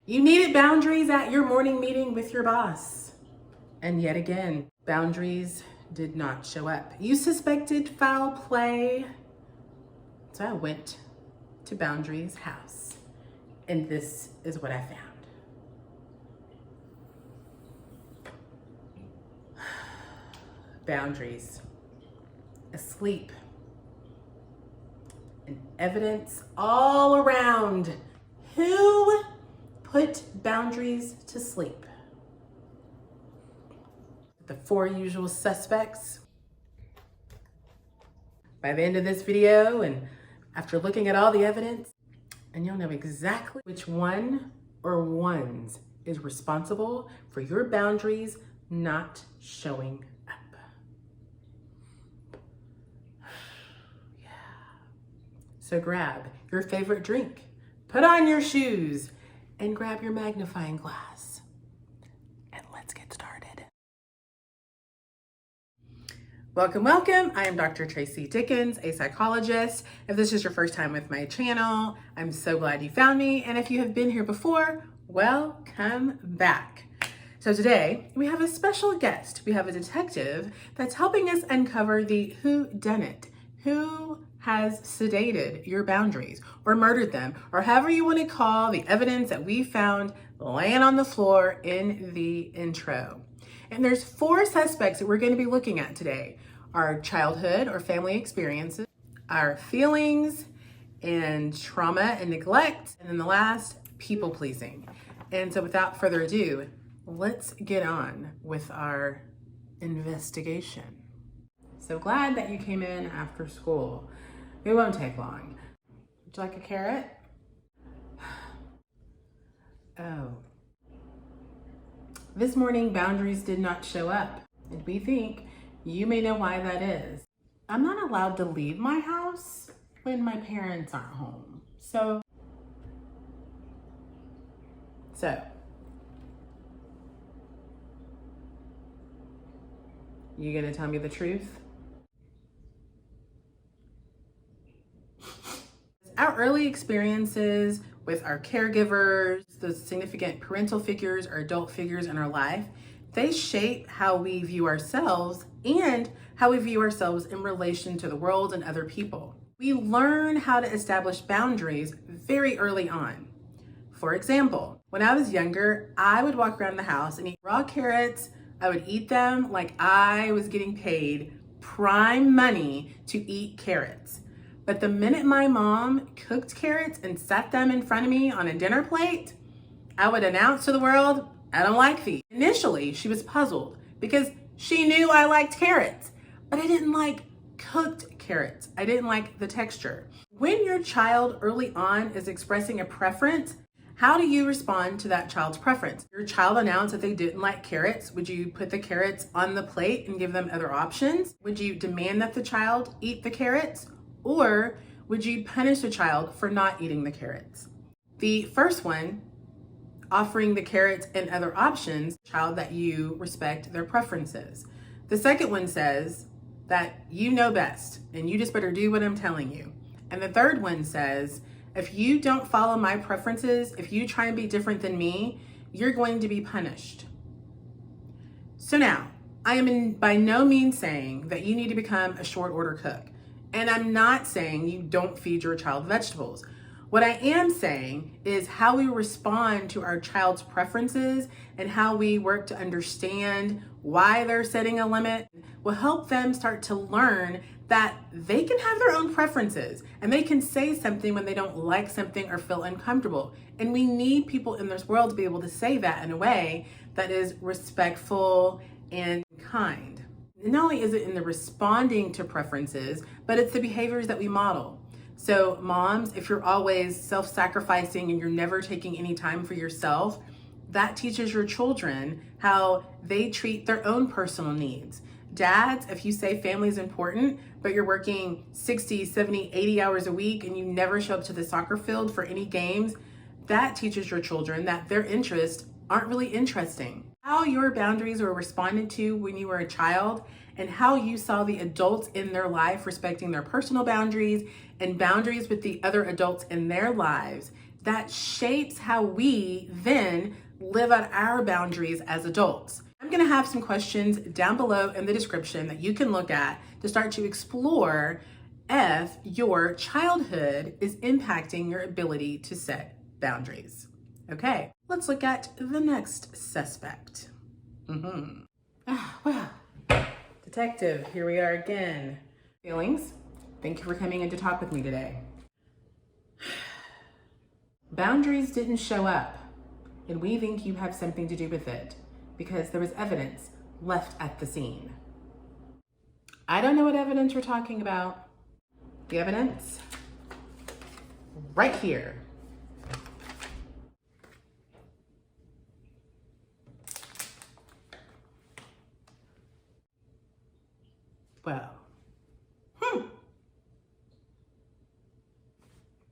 You needed boundaries at your morning meeting with your boss. And yet again, boundaries did not show up. You suspected foul play. So I went to Boundaries' house, and this is what I found. Boundaries, asleep, and evidence all around. Who put Boundaries to sleep? The four usual suspects. By the end of this video, and after looking at all the evidence, and you'll know exactly which one or ones is responsible for your boundaries not showing up. Yeah. So grab your favorite drink, put on your shoes, and grab your magnifying glass. And let's get started. Welcome, welcome. I am Dr. Tracy Dickens, a psychologist. If this is your first time with my channel, I'm so glad you found me. And if you have been here before, welcome back. So today we have a special guest. We have a detective that's helping us uncover the whodunit. Who has sedated your boundaries or murdered them, or however you want to call the evidence that we found laying on the floor in the intro. And there's four suspects that we're going to be looking at today. Our childhood or family experiences, our feelings and trauma and neglect, and then the last, people pleasing. And so without further ado, let's get on with our investigation. So glad that you came in after school. It won't take long. Would you like a carrot? Oh. This morning, boundaries did not show up, and we think you may know why that is. I'm not allowed to leave my house when my parents aren't home. So, you gonna tell me the truth? Our early experiences with our caregivers, the significant parental figures or adult figures in our life, they shape how we view ourselves and how we view ourselves in relation to the world and other people. We learn how to establish boundaries very early on. For example, when I was younger, I would walk around the house and eat raw carrots. I would eat them like I was getting paid prime money to eat carrots. But the minute my mom cooked carrots and set them in front of me on a dinner plate, I would announce to the world, I don't like these. Initially, she was puzzled because she knew I liked carrots, but I didn't like cooked carrots. I didn't like the texture. When your child early on is expressing a preference, how do you respond to that child's preference? Your child announced that they didn't like carrots. Would you put the carrots on the plate and give them other options? Would you demand that the child eat the carrots? Or would you punish the child for not eating the carrots? The first one, offering the carrots and other options, child that you respect their preferences. The second one says that you know best and you just better do what I'm telling you. And the third one says, if you don't follow my preferences, if you try and be different than me, you're going to be punished. So now, I am by no means saying that you need to become a short order cook. And I'm not saying you don't feed your child vegetables. What I am saying is how we respond to our child's preferences and how we work to understand why they're setting a limit will help them start to learn that they can have their own preferences and they can say something when they don't like something or feel uncomfortable. And we need people in this world to be able to say that in a way that is respectful and kind. Not only is it in the responding to preferences, but it's the behaviors that we model. So moms, if you're always self-sacrificing and you're never taking any time for yourself, that teaches your children how they treat their own personal needs. Dads, if you say family is important, but you're working 60, 70, 80 hours a week and you never show up to the soccer field for any games, that teaches your children that their interests aren't really interesting. How your boundaries were responded to when you were a child and how you saw the adults in their life respecting their personal boundaries and boundaries with the other adults in their lives that shapes how we then live out our boundaries as adults. I'm gonna have some questions down below in the description that you can look at to start to explore if your childhood is impacting your ability to set boundaries. Okay, let's look at the next suspect. Well, detective, here we are again. Feelings, thank you for coming in to talk with me today. Boundaries didn't show up, and we think you have something to do with it because there was evidence left at the scene. I don't know what evidence you're talking about. The evidence right here. Well,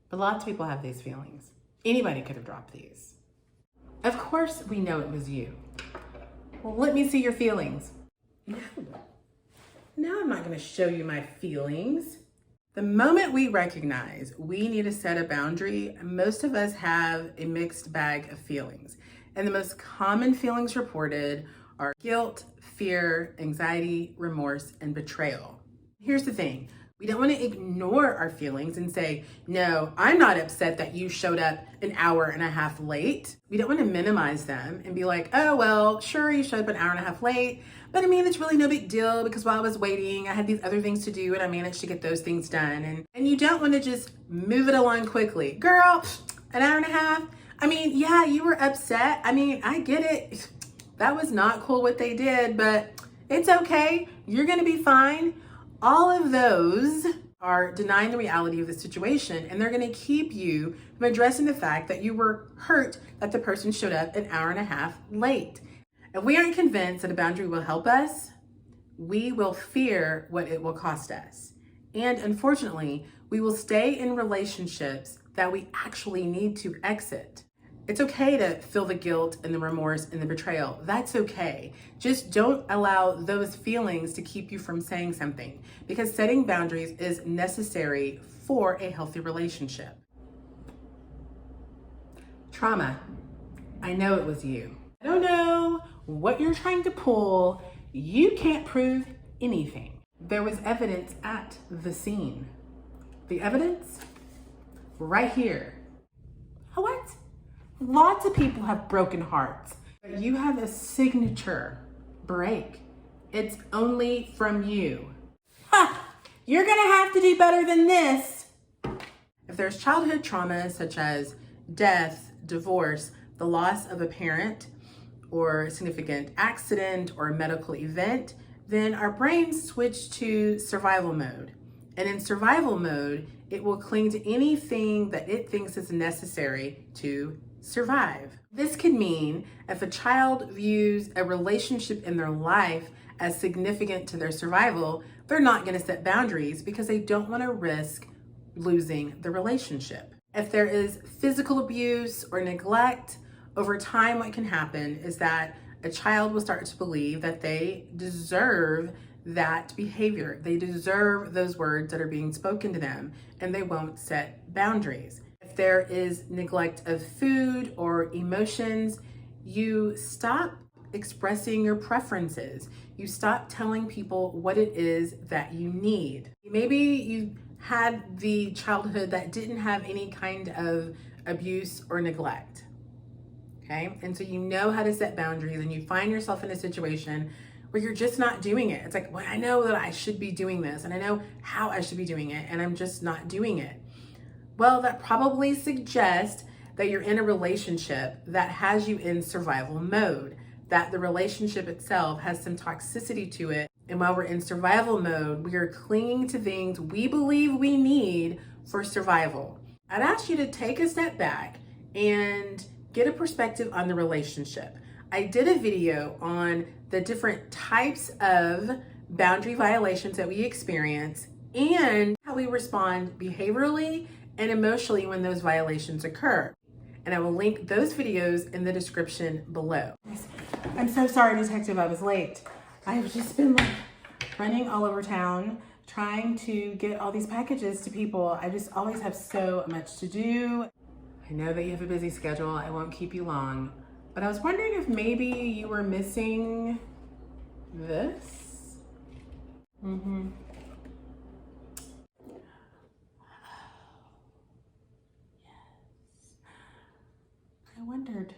but lots of people have these feelings. Anybody could have dropped these. Of course we know it was you. Well, let me see your feelings. No, I'm not gonna show you my feelings. The moment we recognize we need to set a boundary, most of us have a mixed bag of feelings. And the most common feelings reported are guilt, fear, anxiety, remorse, and betrayal. Here's the thing. We don't want to ignore our feelings and say, no, I'm not upset that you showed up an hour and a half late. We don't want to minimize them and be like, oh, well, sure, you showed up an hour and a half late, but I mean, it's really no big deal because while I was waiting, I had these other things to do and I managed to get those things done. And you don't want to just move it along quickly. Girl, an hour and a half. I mean, yeah, you were upset. I mean, I get it. That was not cool what they did, but it's okay. You're going to be fine. All of those are denying the reality of the situation, and they're going to keep you from addressing the fact that you were hurt that the person showed up an hour and a half late. If we aren't convinced that a boundary will help us, we will fear what it will cost us. And unfortunately, we will stay in relationships that we actually need to exit. It's okay to feel the guilt and the remorse and the betrayal. That's okay. Just don't allow those feelings to keep you from saying something, because setting boundaries is necessary for a healthy relationship. Trauma. I know it was you. I don't know what you're trying to pull. You can't prove anything. There was evidence at the scene. The evidence right here. What? Lots of people have broken hearts, but you have a signature break. It's only from you. Ha! You're gonna have to do better than this. If there's childhood trauma such as death, divorce, the loss of a parent, or a significant accident or a medical event, then our brains switch to survival mode. And in survival mode, it will cling to anything that it thinks is necessary to survive. This could mean if a child views a relationship in their life as significant to their survival, they're not going to set boundaries because they don't want to risk losing the relationship. If there is physical abuse or neglect, over time what can happen is that a child will start to believe that they deserve that behavior. They deserve those words that are being spoken to them, and they won't set boundaries. If there is neglect of food or emotions, you stop expressing your preferences. You stop telling people what it is that you need. Maybe you had the childhood that didn't have any kind of abuse or neglect. Okay, and so you know how to set boundaries, and you find yourself in a situation where you're just not doing it. It's like, well, I know that I should be doing this, and I know how I should be doing it, and I'm just not doing it. Well, that probably suggests that you're in a relationship that has you in survival mode, that the relationship itself has some toxicity to it. And while we're in survival mode, we are clinging to things we believe we need for survival. I'd ask you to take a step back and get a perspective on the relationship. I did a video on the different types of boundary violations that we experience and how we respond behaviorally and emotionally when those violations occur. And I will link those videos in the description below. I'm so sorry, Detective, I was late. I've just been running all over town trying to get all these packages to people. I just always have so much to do. I know that you have a busy schedule. I won't keep you long, but I was wondering if maybe you were missing this. I wondered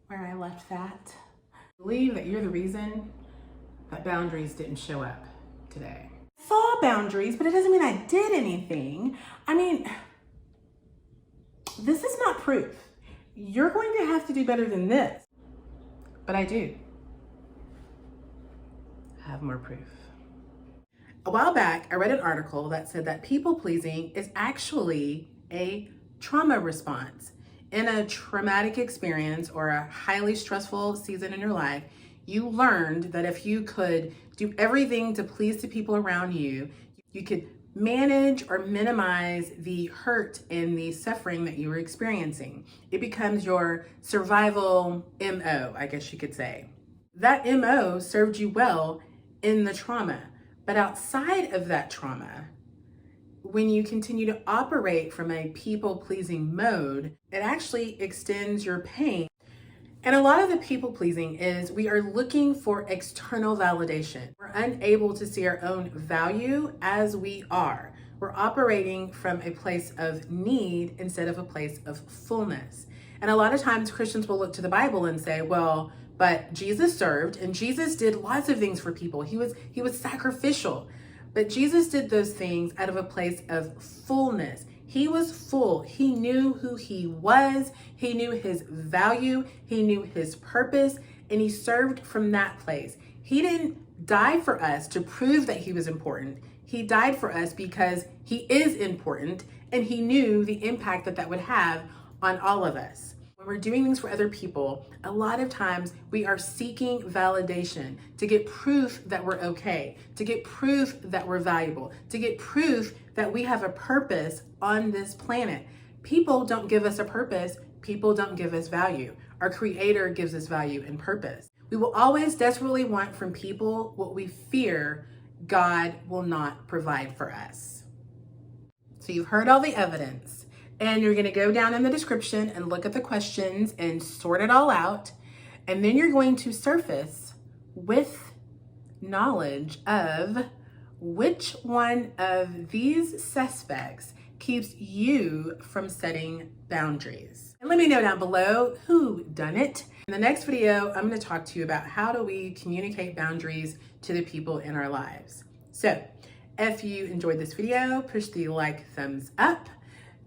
where I left that. I believe that you're the reason that boundaries didn't show up today. I saw boundaries, but it doesn't mean I did anything. I mean, this is not proof. You're going to have to do better than this. But I do have more proof. A while back, I read an article that said that people pleasing is actually a trauma response. In a traumatic experience or a highly stressful season in your life, you learned that if you could do everything to please the people around you, you could manage or minimize the hurt and the suffering that you were experiencing. It becomes your survival MO, I guess you could say. That MO served you well in the trauma, but outside of that trauma, when you continue to operate from a people-pleasing mode, it actually extends your pain. And a lot of the people-pleasing is we are looking for external validation. We're unable to see our own value as we are. We're operating from a place of need instead of a place of fullness. And a lot of times Christians will look to the Bible and say, well, but Jesus served and Jesus did lots of things for people. He was sacrificial. But Jesus did those things out of a place of fullness. He was full. He knew who he was. He knew his value. He knew his purpose, and he served from that place. He didn't die for us to prove that he was important. He died for us because he is important, and he knew the impact that that would have on all of us. When we're doing things for other people, a lot of times we are seeking validation to get proof that we're okay, to get proof that we're valuable, to get proof that we have a purpose on this planet. People don't give us a purpose. People don't give us value. Our Creator gives us value and purpose. We will always desperately want from people what we fear God will not provide for us. So you've heard all the evidence. And you're going to go down in the description and look at the questions and sort it all out. And then you're going to surface with knowledge of which one of these suspects keeps you from setting boundaries. And let me know down below who done it. In the next video, I'm going to talk to you about how do we communicate boundaries to the people in our lives. So if you enjoyed this video, push the like thumbs up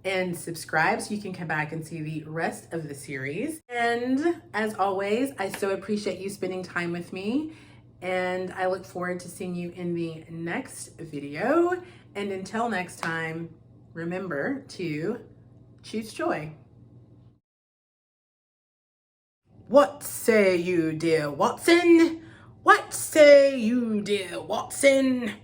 and subscribe so you can come back and see the rest of the series. And as always, I so appreciate you spending time with me, and I look forward to seeing you in the next video. And until next time, remember to choose joy. What say you, dear Watson? What say you, dear Watson?